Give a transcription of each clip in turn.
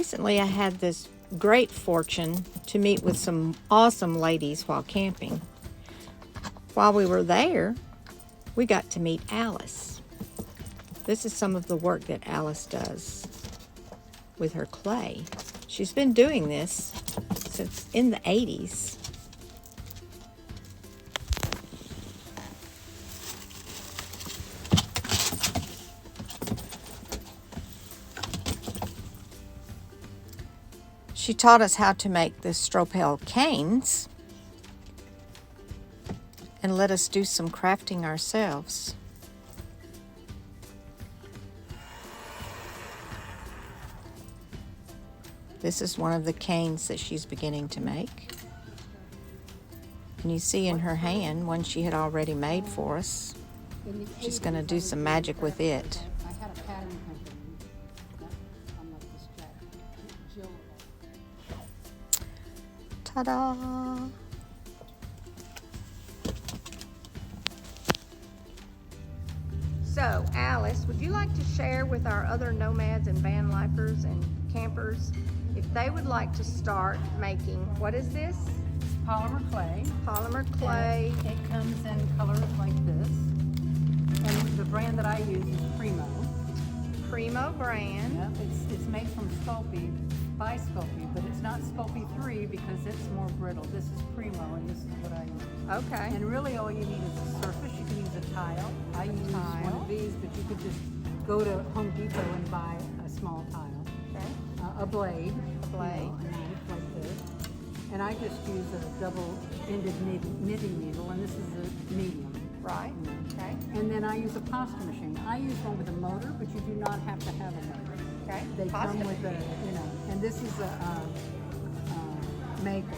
Recently, I had this great fortune to meet with some awesome ladies while camping. While we were there, we got to meet Alice. This is some of the work that Alice does with her clay. She's been doing this since in the 80s. She taught us how to make the Stropel canes and let us do some crafting ourselves. This is one of the canes that she's beginning to make. And you see in her hand one she had already made for us. She's going to do some magic with it. I had a pattern company. I'm like this Jill. Ta-da! So, Alice, would you like to share with our other nomads and van lifers and campers if they would like to start making, what is this? It's polymer clay. Polymer clay. And it comes in colors like this. And the brand that I use is Primo. Primo brand. Yep. It's made from Sculpey, by Sculpey, but it's not Sculpey 3 because it's more brittle. This is Primo, and this is what I use. Okay. And really all you need is a surface. You can use a tile. I use one of these, but you could just go to Home Depot and buy a small tile. Okay. A blade. A blade. You know, a knife like this. And I just use a double-ended knitting needle, and this is a medium. Right. Okay. And then I use a pasta machine. I use one with a motor, but you do not have to have a motor. Okay. They Pasta come with machine. a, you know, and this is a Mako,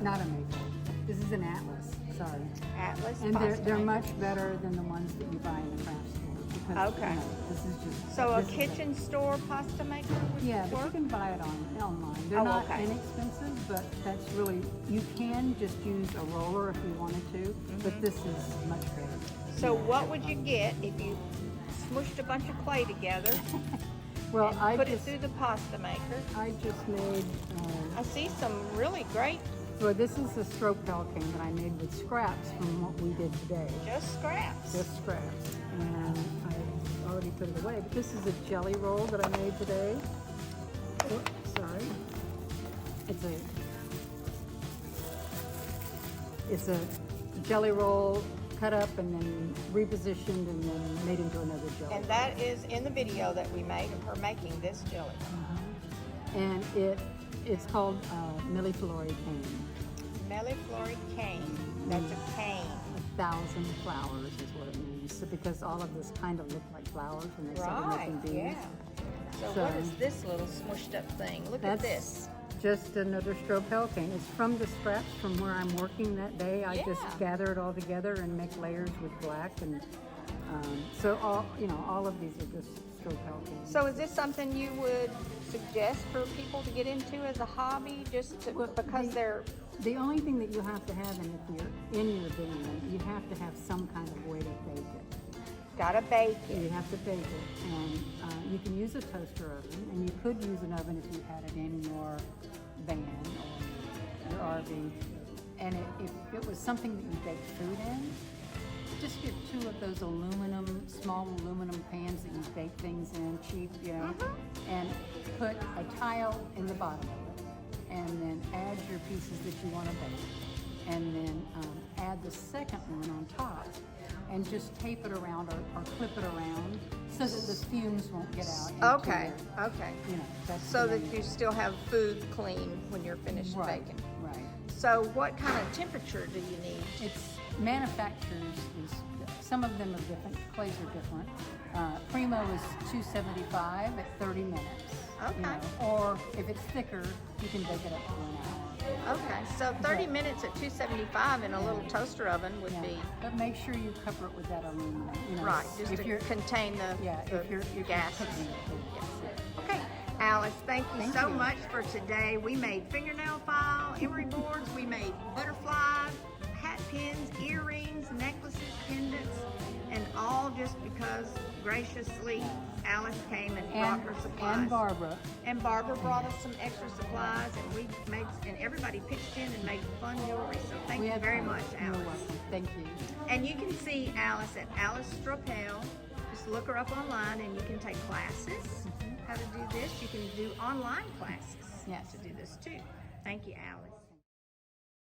not a Mako. This is an Atlas, sorry. Atlas. And pasta they're maker. much better than the ones that you buy in the craft store. Because, Okay. you know, this is just... So a this is kitchen store pasta maker would Yeah, but you work? can buy it online. They're Oh, not okay. inexpensive, but that's really, you can just use a roller if you wanted to, but this is much better. So what would you get if you smushed a bunch of clay together Well, and I put just, it through the pasta maker? I just made, I see some really great, well, this is the Stropel cane that I made with scraps from what we did today. just scraps. Just scraps. And I already put it away, but this is a jelly roll that I made today. Oops, sorry. It's a jelly roll cut up and then repositioned and then made into another jelly. And that is in the video that we made of her making this jelly. And it's called Milleflori cane. Melliflori cane. That's a cane. 1,000 flowers is what it means. So because all of this kind of look like flowers when they started Right, making bees. yeah. So what is this little smushed up thing? Look at this. Just another Stropel cane. It's from the scraps from where I'm working that day. I just Yeah. gather it all together and make layers with black, and so all of these are just Stropel canes. So is this something you would suggest for people to get into as a hobby, just to, Well, because they're The only thing that you have to have, and if you're in your van, you have to have some kind of way to bake it. gotta bake You it? have to bake it, and you can use a toaster oven, and you could use an oven if you had it in your van or your RV. And if it was something that you baked food in, just get 2 of those small aluminum pans that you bake things in, cheap, you know, and put a tile in the bottom of it, and then add your pieces that you want to bake, and then add the second one on top, and just tape it around or clip it around so that the fumes won't get out. into Okay, your- okay. You know, that's So the that main- you still have food clean when you're finished right, baking. Right. So what kind of temperature do you need? It's manufacturers is some of them are different. Clays are different. Primo is 275 at 30 minutes. Okay. You know, or if it's thicker, you can bake it up to an hour. Okay, so 30 minutes at 275 in a little toaster oven would Yeah. be But make sure you cover it with that aluminum. You know, right, just if to you're, contain the, yeah, the if you're gases. cooking it. Yes. Okay, Alice, thank you Thank so you. much for today. We made fingernail file, emery boards, we made butterflies, hat pins, earrings, necklaces, pendants, And all just because graciously Alice came and brought her supplies. And Barbara. And Barbara brought us some extra supplies, and we made, and everybody pitched in and made fun jewelry. So thank We you had very fun. much, Alice. You're welcome. Thank you. And you can see Alice at Alice Stropel. Just look her up online, and you can take classes how to do this. You can do online classes Yes. to do this too. Thank you, Alice.